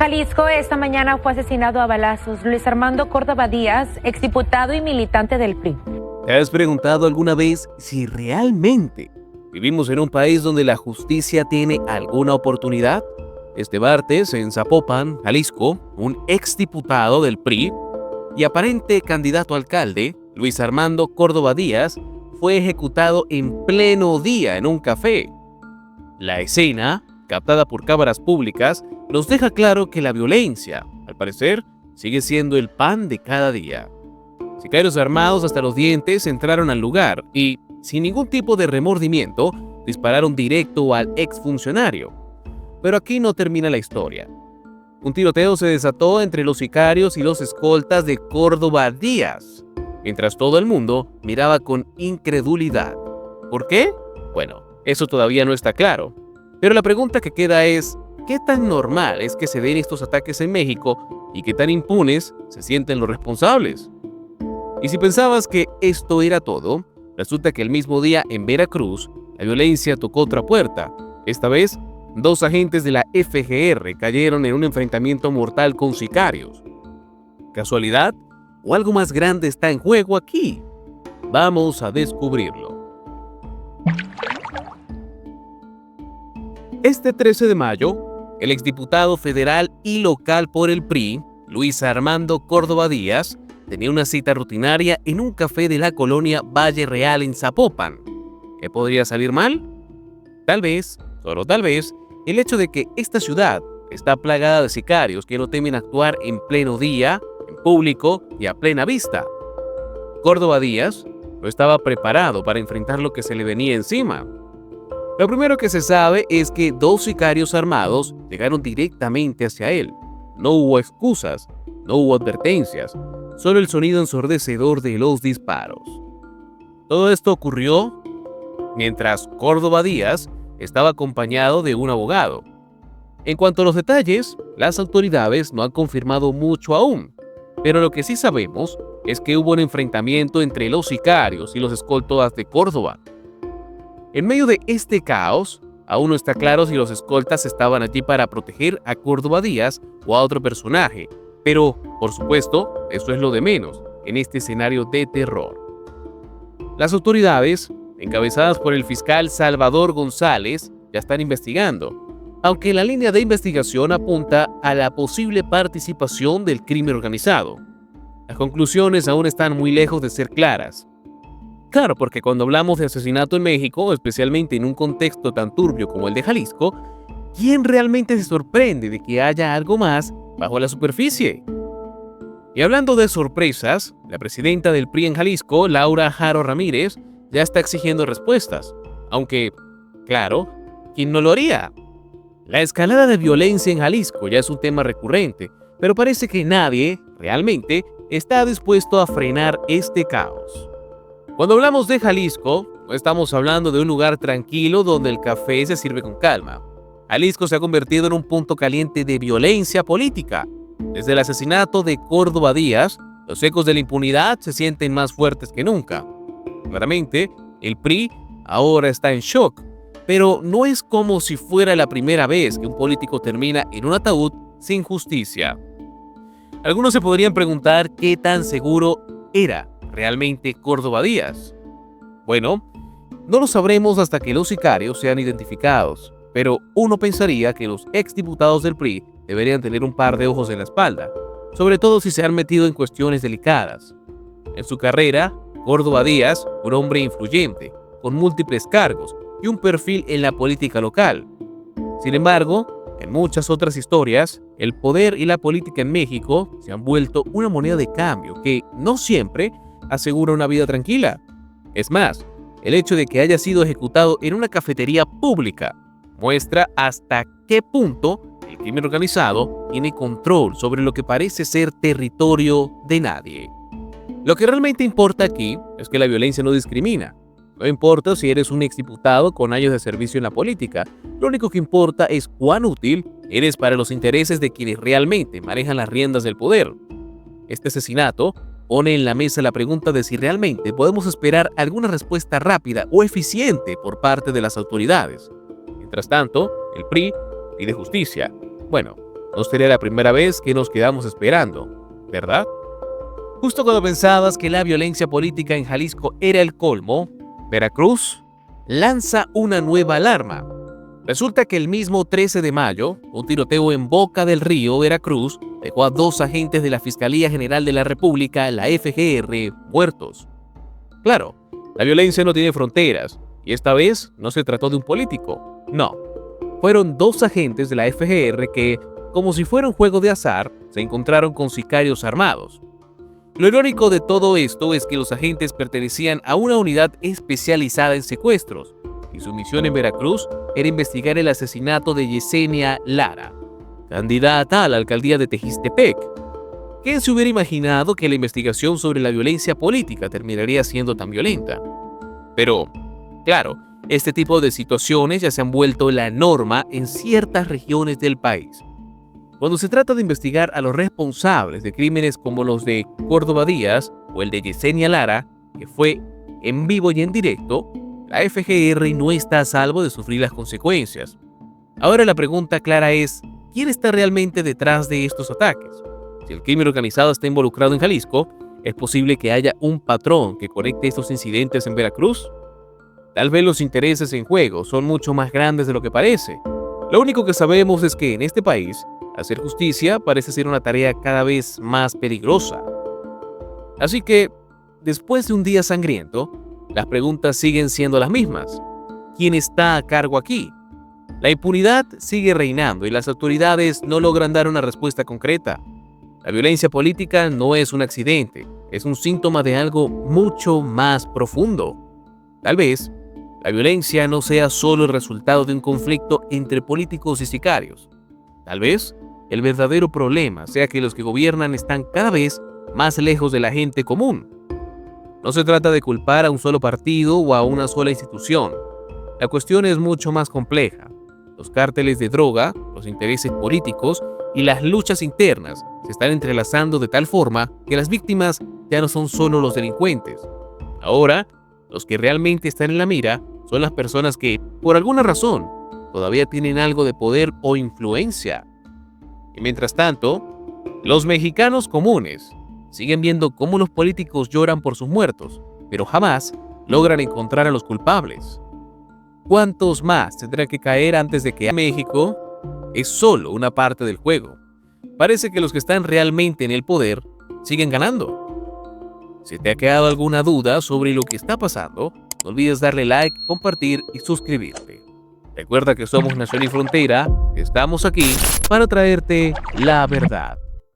Jalisco, esta mañana fue asesinado a balazos Luis Armando Córdoba Díaz, exdiputado y militante del PRI. ¿Te has preguntado alguna vez si realmente vivimos en un país donde la justicia tiene alguna oportunidad? Este martes, en Zapopan, Jalisco, un exdiputado del PRI y aparente candidato a alcalde, Luis Armando Córdoba Díaz, fue ejecutado en pleno día en un café. La escena, captada por cámaras públicas, nos deja claro que la violencia, al parecer, sigue siendo el pan de cada día. Sicarios armados hasta los dientes entraron al lugar y, sin ningún tipo de remordimiento, dispararon directo al exfuncionario. Pero aquí no termina la historia. Un tiroteo se desató entre los sicarios y los escoltas de Córdoba Díaz, mientras todo el mundo miraba con incredulidad. ¿Por qué? Bueno, eso todavía no está claro. Pero la pregunta que queda es, ¿qué tan normal es que se den estos ataques en México y qué tan impunes se sienten los responsables? Y si pensabas que esto era todo, resulta que el mismo día en Veracruz, la violencia tocó otra puerta. Esta vez, 2 agentes de la FGR cayeron en un enfrentamiento mortal con sicarios. ¿Casualidad? ¿O algo más grande está en juego aquí? Vamos a descubrirlo. Este 13 de mayo, el exdiputado federal y local por el PRI, Luis Armando Córdoba Díaz, tenía una cita rutinaria en un café de la colonia Valle Real en Zapopan. ¿Qué podría salir mal? Tal vez, solo tal vez, el hecho de que esta ciudad está plagada de sicarios que no temen actuar en pleno día, en público y a plena vista. Córdoba Díaz no estaba preparado para enfrentar lo que se le venía encima. Lo primero que se sabe es que 2 sicarios armados llegaron directamente hacia él. No hubo excusas, no hubo advertencias, solo el sonido ensordecedor de los disparos. Todo esto ocurrió mientras Córdoba Díaz estaba acompañado de un abogado. En cuanto a los detalles, las autoridades no han confirmado mucho aún, pero lo que sí sabemos es que hubo un enfrentamiento entre los sicarios y los escoltas de Córdoba. En medio de este caos, aún no está claro si los escoltas estaban allí para proteger a Córdoba Díaz o a otro personaje, pero, por supuesto, eso es lo de menos en este escenario de terror. Las autoridades, encabezadas por el fiscal Salvador González, ya están investigando, aunque la línea de investigación apunta a la posible participación del crimen organizado. Las conclusiones aún están muy lejos de ser claras. Claro, porque cuando hablamos de asesinato en México, especialmente en un contexto tan turbio como el de Jalisco, ¿quién realmente se sorprende de que haya algo más bajo la superficie? Y hablando de sorpresas, la presidenta del PRI en Jalisco, Laura Jaro Ramírez, ya está exigiendo respuestas. Aunque, claro, ¿quién no lo haría? La escalada de violencia en Jalisco ya es un tema recurrente, pero parece que nadie, realmente, está dispuesto a frenar este caos. Cuando hablamos de Jalisco, no estamos hablando de un lugar tranquilo donde el café se sirve con calma. Jalisco se ha convertido en un punto caliente de violencia política. Desde el asesinato de Córdoba Díaz, los ecos de la impunidad se sienten más fuertes que nunca. Claramente, el PRI ahora está en shock, pero no es como si fuera la primera vez que un político termina en un ataúd sin justicia. Algunos se podrían preguntar qué tan seguro era realmente Córdoba Díaz. Bueno, no lo sabremos hasta que los sicarios sean identificados, pero uno pensaría que los exdiputados del PRI deberían tener un par de ojos en la espalda, sobre todo si se han metido en cuestiones delicadas. En su carrera, Córdoba Díaz, un hombre influyente, con múltiples cargos y un perfil en la política local. Sin embargo, en muchas otras historias, el poder y la política en México se han vuelto una moneda de cambio que no siempre asegura una vida tranquila. Es más, el hecho de que haya sido ejecutado en una cafetería pública muestra hasta qué punto el crimen organizado tiene control sobre lo que parece ser territorio de nadie. Lo que realmente importa aquí es que la violencia no discrimina. No importa si eres un exdiputado con años de servicio en la política, lo único que importa es cuán útil eres para los intereses de quienes realmente manejan las riendas del poder. Este asesinato pone en la mesa la pregunta de si realmente podemos esperar alguna respuesta rápida o eficiente por parte de las autoridades. Mientras tanto, el PRI pide justicia. Bueno, No sería la primera vez que nos quedamos esperando, ¿verdad? Justo cuando pensabas que la violencia política en Jalisco era el colmo, Veracruz lanza una nueva alarma. Resulta que el mismo 13 de mayo, un tiroteo en Boca del Río, Veracruz, dejó a 2 agentes de la Fiscalía General de la República, la FGR, muertos. Claro, la violencia no tiene fronteras, y esta vez no se trató de un político, no. Fueron 2 agentes de la FGR que, como si fuera un juego de azar, se encontraron con sicarios armados. Lo irónico de todo esto es que los agentes pertenecían a una unidad especializada en secuestros, y su misión en Veracruz era investigar el asesinato de Yesenia Lara, candidata a la alcaldía de Tejistepec. ¿Quién se hubiera imaginado que la investigación sobre la violencia política terminaría siendo tan violenta? Pero, claro, este tipo de situaciones ya se han vuelto la norma en ciertas regiones del país. Cuando se trata de investigar a los responsables de crímenes como los de Córdoba Díaz o el de Yesenia Lara, que fue en vivo y en directo, la FGR no está a salvo de sufrir las consecuencias. Ahora la pregunta clara es, ¿quién está realmente detrás de estos ataques? Si el crimen organizado está involucrado en Jalisco, ¿es posible que haya un patrón que conecte estos incidentes en Veracruz? Tal vez los intereses en juego son mucho más grandes de lo que parece. Lo único que sabemos es que en este país, hacer justicia parece ser una tarea cada vez más peligrosa. Así que, después de un día sangriento, las preguntas siguen siendo las mismas. ¿Quién está a cargo aquí? La impunidad sigue reinando y las autoridades no logran dar una respuesta concreta. La violencia política no es un accidente, es un síntoma de algo mucho más profundo. Tal vez, la violencia no sea solo el resultado de un conflicto entre políticos y sicarios. Tal vez, el verdadero problema sea que los que gobiernan están cada vez más lejos de la gente común. No se trata de culpar a un solo partido o a una sola institución. La cuestión es mucho más compleja. Los cárteles de droga, los intereses políticos y las luchas internas se están entrelazando de tal forma que las víctimas ya no son solo los delincuentes. Ahora, los que realmente están en la mira son las personas que, por alguna razón, todavía tienen algo de poder o influencia. Y mientras tanto, los mexicanos comunes siguen viendo cómo los políticos lloran por sus muertos, pero jamás logran encontrar a los culpables. ¿Cuántos más tendrán que caer antes de que México es solo una parte del juego? Parece que los que están realmente en el poder siguen ganando. Si te ha quedado alguna duda sobre lo que está pasando, no olvides darle like, compartir y suscribirte. Recuerda que somos Nación y Frontera, estamos aquí para traerte la verdad.